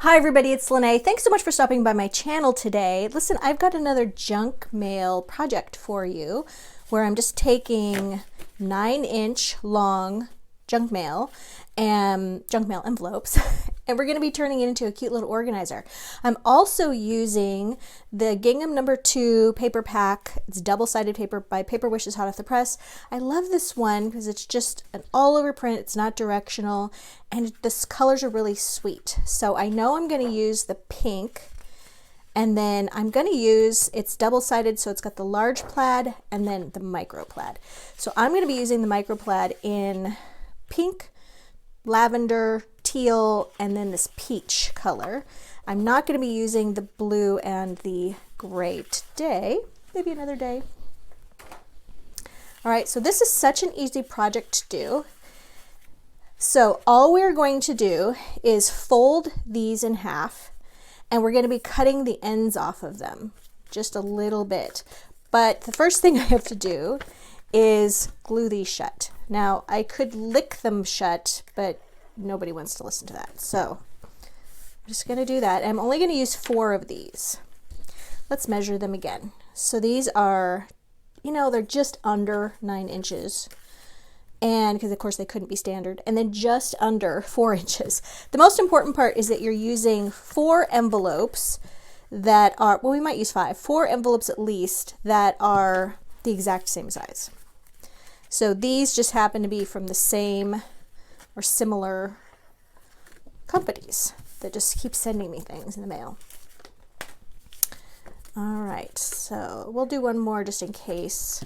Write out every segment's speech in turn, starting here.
Hi everybody, it's Lene. Thanks so much for stopping by my channel today. Listen, I've got another junk mail project for you where I'm just taking 9-inch long junk mail envelopes and we're going to be turning it into a cute little organizer. I'm also using the Gingham No. 2 paper pack. It's double-sided paper by Paper Wishes hot off the press. I love this one because it's just an all-over print. It's not directional and the colors are really sweet. So I know I'm going to use the pink, and then I'm going to use, it's double-sided, so it's got the large plaid and then the micro plaid. So I'm going to be using the micro plaid in pink, lavender, teal, and then this peach color. I'm not going to be using the blue and the gray today, maybe another day. All right, so this is such an easy project to do. So all we're going to do is fold these in half, and we're going to be cutting the ends off of them just a little bit. But the first thing I have to do is glue these shut. Now I could lick them shut, but nobody wants to listen to that. So I'm just going to do that. I'm only going to use 4 of these. Let's measure them again. So these are, you know, they're just under 9 inches. And because of course they couldn't be standard, and then just under 4 inches. The most important part is that you're using 4 envelopes that are, well, we might use 5, 4 envelopes at least that are the exact same size. So these just happen to be from the same or similar companies that just keep sending me things in the mail. All right, so we'll do one more just in case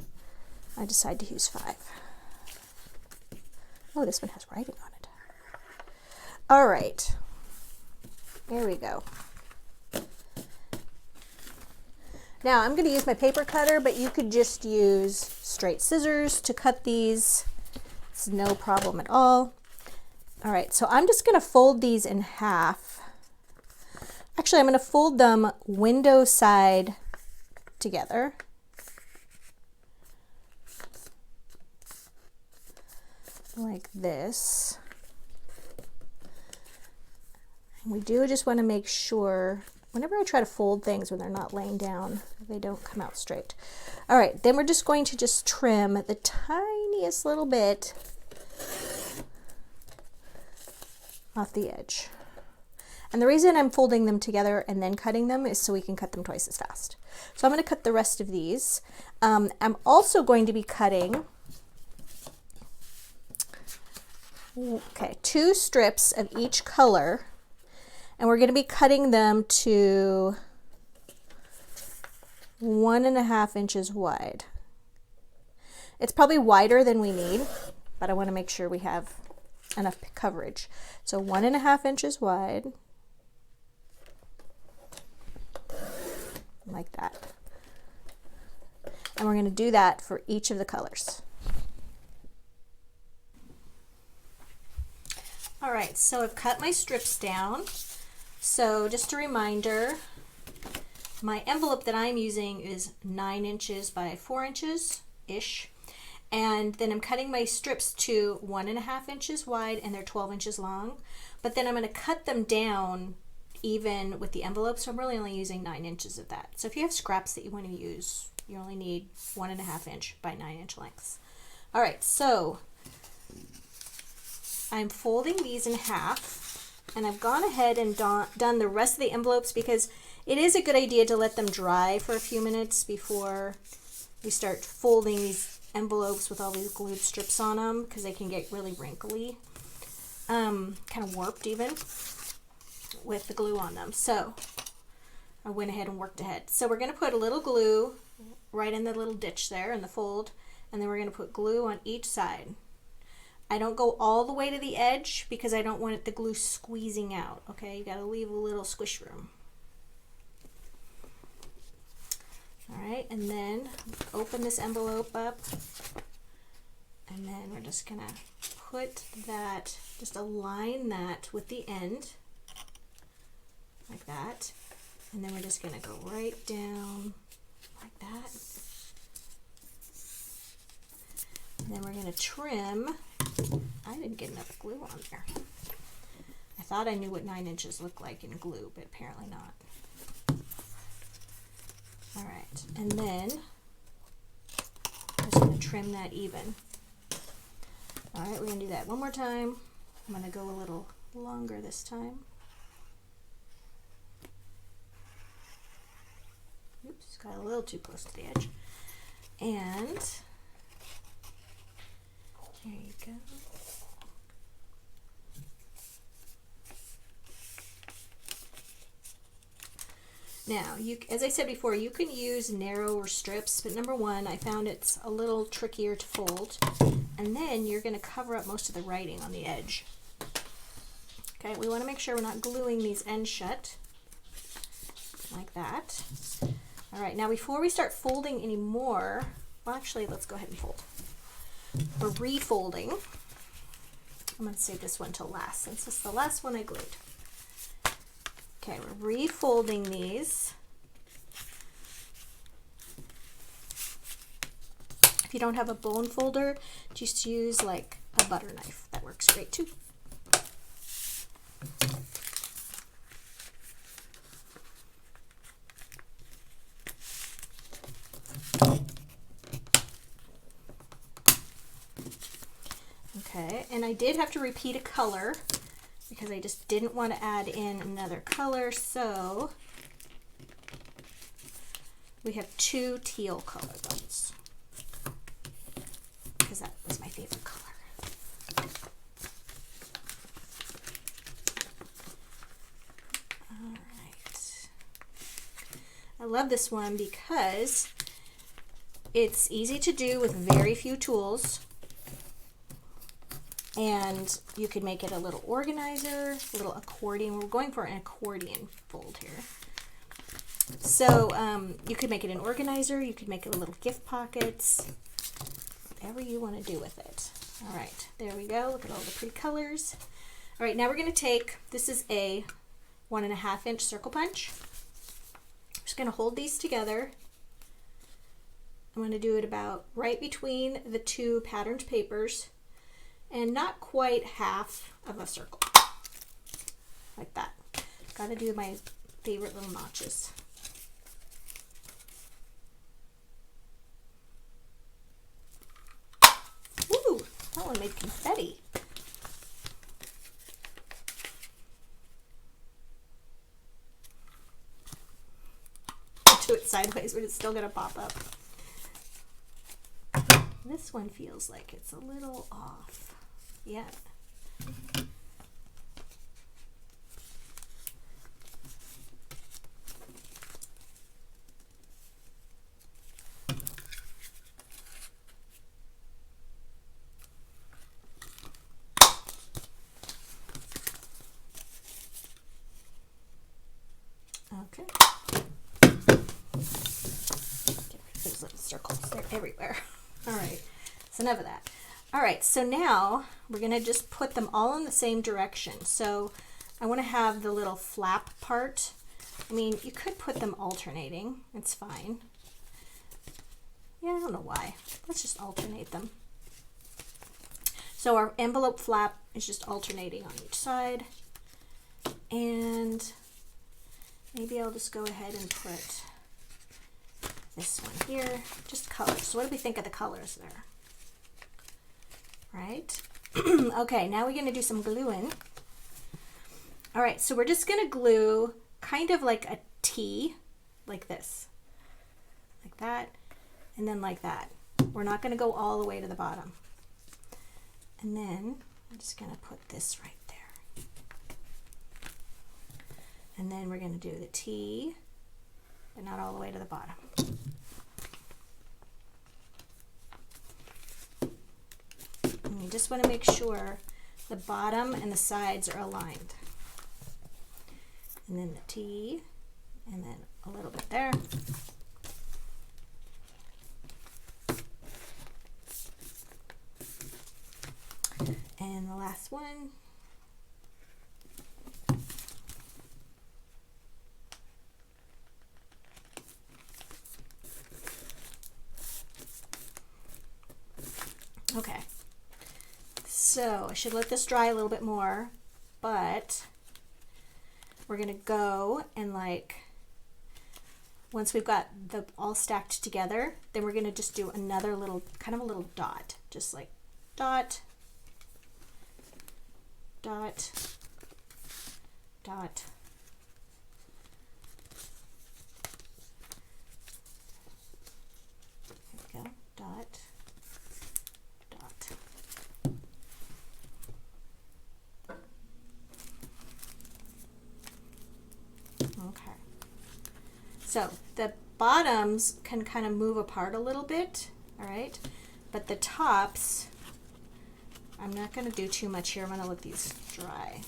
I decide to use 5. Oh, this one has writing on it. All right, here we go. Now I'm going to use my paper cutter, but you could just use straight scissors to cut these. It's no problem at all. All right, so I'm just going to fold these in half. Actually, I'm going to fold them window side together. Like this. And we do just want to make sure, whenever I try to fold things when they're not laying down, they don't come out straight. All right, then we're just going to just trim the tiniest little bit off the edge. And the reason I'm folding them together and then cutting them is so we can cut them twice as fast. So I'm going to cut the rest of these. I'm also going to be cutting 2 strips of each color, and we're going to be cutting them to 1.5 inches wide. It's probably wider than we need, but I want to make sure we have enough coverage. So 1.5 inches wide, like that. And we're going to do that for each of the colors. All right, so I've cut my strips down. So just a reminder, my envelope that I'm using is 9 inches by 4 inches-ish. And then I'm cutting my strips to 1.5 inches wide, and they're 12 inches long. But then I'm going to cut them down even with the envelope, so I'm really only using 9 inches of that. So if you have scraps that you want to use, you only need 1.5 inch by 9 inch lengths. All right, so I'm folding these in half, and I've gone ahead and done the rest of the envelopes because it is a good idea to let them dry for a few minutes before we start folding these envelopes with all these glued strips on them, because they can get really wrinkly, kind of warped even with the glue on them. So I went ahead and worked ahead. So we're going to put a little glue right in the little ditch there in the fold, and then we're going to put glue on each side. I don't go all the way to the edge because I don't want the glue squeezing out. Okay, you got to leave a little squish room. All right, and then open this envelope up, and then we're just gonna put that, just align that with the end, like that, and then we're just gonna go right down like that, and then we're gonna trim. I didn't get enough glue on there. I I thought I knew what 9 inches looked like in glue, but apparently not. All right, and then I'm just going to trim that even. All right, we're going to do that one more time. I'm going to go a little longer this time. Oops, got a little too close to the edge. And there you go. Now, as I said before, you can use narrower strips, but number one, I found it's a little trickier to fold. And then you're going to cover up most of the writing on the edge. Okay, we want to make sure we're not gluing these ends shut, like that. All right, now before we start folding any more, well, actually, let's go ahead and fold. We're refolding. I'm going to save this one till last, since this is the last one I glued. Okay, we're refolding these. If you don't have a bone folder, just use like a butter knife. That works great too. Okay, and I did have to repeat a color because I just didn't want to add in another color, so we have 2 teal color ones because that was my favorite color. All right. I love this one because it's easy to do with very few tools. And you could make it a little organizer, a little accordion. We're going for an accordion fold here. So you could make it an organizer. You could make it a little gift pockets, whatever you want to do with it. All right, there we go. Look at all the pretty colors. All right, now we're going to take, this is a 1.5 inch circle punch. I'm just going to hold these together. I'm going to do it about right between the 2 patterned papers. And not quite half of a circle, like that. Got to do my favorite little notches. Ooh, that one made confetti. I'll do it sideways, but it's still gonna pop up. This one feels like it's a little off. Yeah. Okay. Get rid of those little circles. They're everywhere. All right. So enough of that. All right, so now we're gonna just put them all in the same direction. So I wanna have the little flap part. I mean, you could put them alternating, it's fine. Yeah, I don't know why. Let's just alternate them. So our envelope flap is just alternating on each side. And maybe I'll just go ahead and put this one here, just colors. So what do we think of the colors there? Right? Okay, now we're going to do some gluing. All right, so we're just going to glue kind of like a T, like this, like that, and then like that. We're not going to go all the way to the bottom. And then I'm just going to put this right there. And then we're going to do the T, but not all the way to the bottom. You just want to make sure the bottom and the sides are aligned. And then the T, and then a little bit there. And the last one. Okay. So I should let this dry a little bit more, but we're gonna go and like, once we've got the all stacked together, then we're gonna just do another little, kind of a little dot, just like dot, dot, dot. There we go, dot, dot. Okay. So the bottoms can kind of move apart a little bit, all right? But the tops, I'm not going to do too much here. I'm going to let these dry.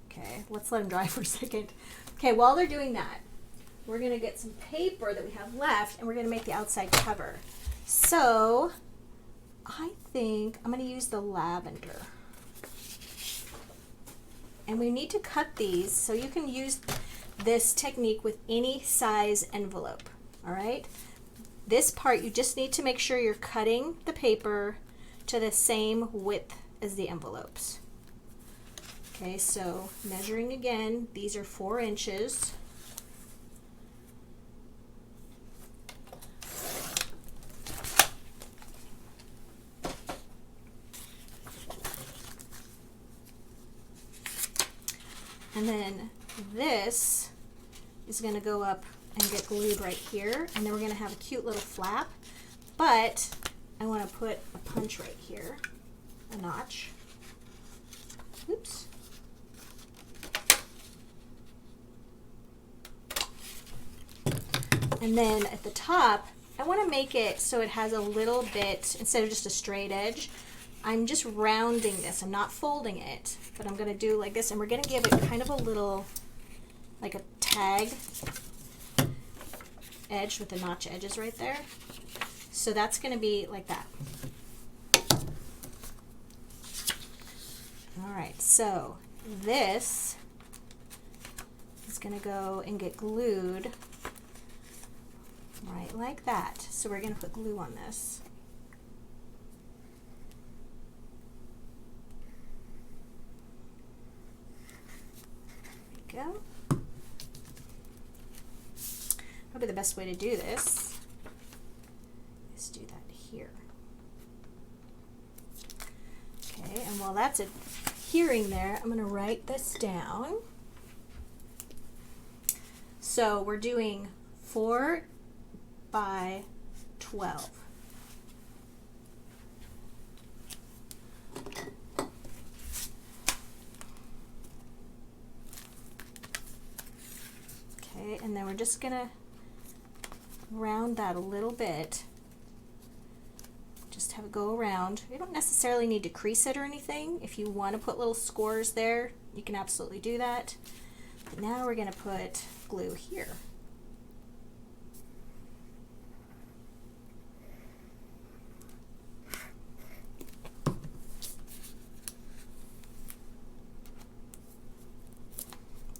Okay, let's let them dry for a second. Okay, while they're doing that, we're going to get some paper that we have left, and we're going to make the outside cover. So I think I'm going to use the lavender. And we need to cut these, so you can use this technique with any size envelope, all right? This part, you just need to make sure you're cutting the paper to the same width as the envelopes. Okay, so measuring again, these are 4 inches. And then this is going to go up and get glued right here, and then we're going to have a cute little flap, but I want to put a punch right here, a notch. Oops. And then at the top, I want to make it so it has a little bit, instead of just a straight edge, I'm just rounding this. I'm not folding it, but I'm going to do like this, and we're going to give it kind of a little, like a tag edge with the notch edges right there. So that's going to be like that. All right, so this is going to go and get glued right like that. So we're going to put glue on this. There we go. Probably the best way to do this is do that here. Okay, and while that's adhering there, I'm going to write this down. So we're doing 4 by 12. Okay, and then we're just going to round that a little bit. Just have it go around. You don't necessarily need to crease it or anything. If you want to put little scores there, you can absolutely do that. But now we're going to put glue here.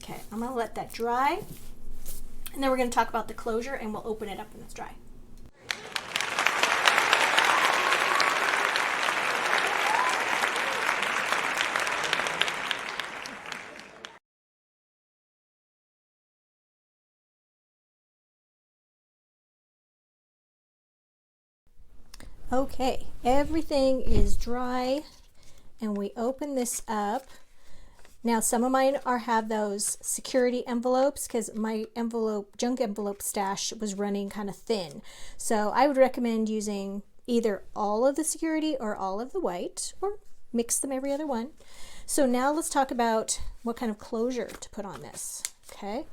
Okay, I'm going to let that dry. And then we're going to talk about the closure, and we'll open it up when it's dry. Okay, everything is dry, and we open this up. Now some of mine have those security envelopes, because my junk envelope stash was running kind of thin. So I would recommend using either all of the security or all of the white, or mix them every other one. So now let's talk about what kind of closure to put on this. Okay,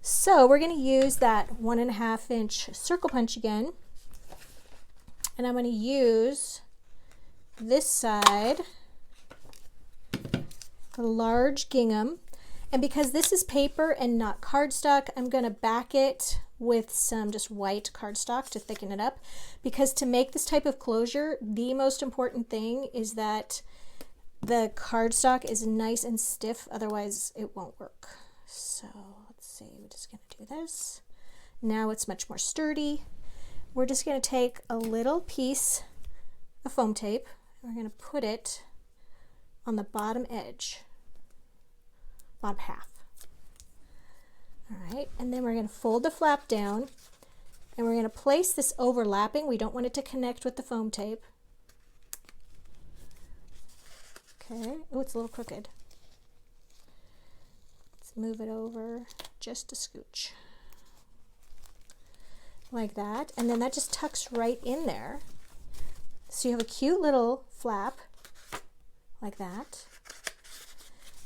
so we're going to use that 1.5 inch circle punch again. And I'm going to use this side, a large gingham. And because this is paper and not cardstock, I'm going to back it with some just white cardstock to thicken it up. Because to make this type of closure, the most important thing is that the cardstock is nice and stiff, otherwise it won't work. So let's see, we're just going to do this. Now it's much more sturdy. We're just going to take a little piece of foam tape, and we're going to put it on the bottom edge, bottom half. All right, and then we're going to fold the flap down, and we're going to place this overlapping. We don't want it to connect with the foam tape. Okay, oh, it's a little crooked. Let's move it over just a scooch. Like that, and then that just tucks right in there. So you have a cute little flap like that.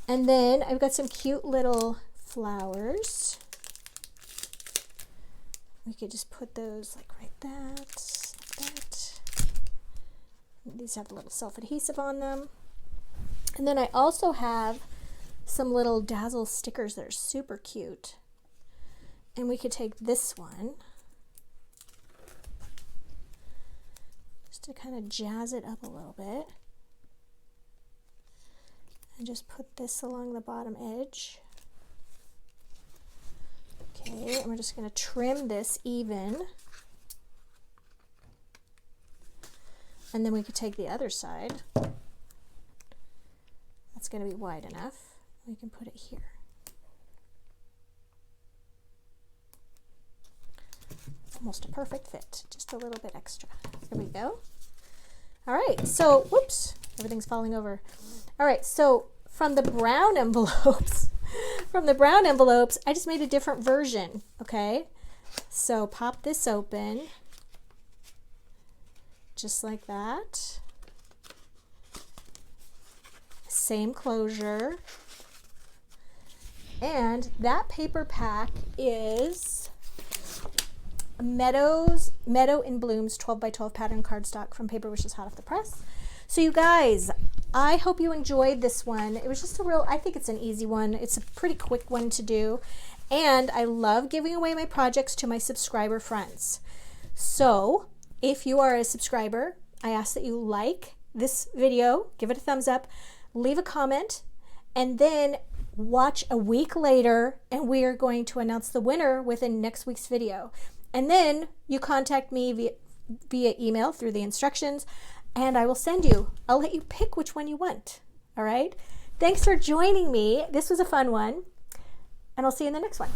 And then I've got some cute little flowers. We could just put those like like that. These have a little self-adhesive on them. And then I also have some little Dazzle stickers that are super cute. And we could take this one just to kind of jazz it up a little bit. And just put this along the bottom edge. Okay, and we're just going to trim this even. And then we could take the other side. That's going to be wide enough. We can put it here. Almost a perfect fit, just a little bit extra. There we go. All right, so, whoops, everything's falling over. All right, so from the brown envelopes, I just made a different version, okay? So pop this open, just like that. Same closure. And that paper pack is Meadow in Blooms 12 by 12 pattern cardstock from Paper Wishes hot off the press. So you guys, I hope you enjoyed this one. It was just I think it's an easy one. It's a pretty quick one to do. And I love giving away my projects to my subscriber friends. So if you are a subscriber, I ask that you like this video, give it a thumbs up, leave a comment, and then watch a week later, and we are going to announce the winner within next week's video. And then you contact me via email through the instructions, and I will send you. I'll let you pick which one you want. All right? Thanks for joining me. This was a fun one, and I'll see you in the next one.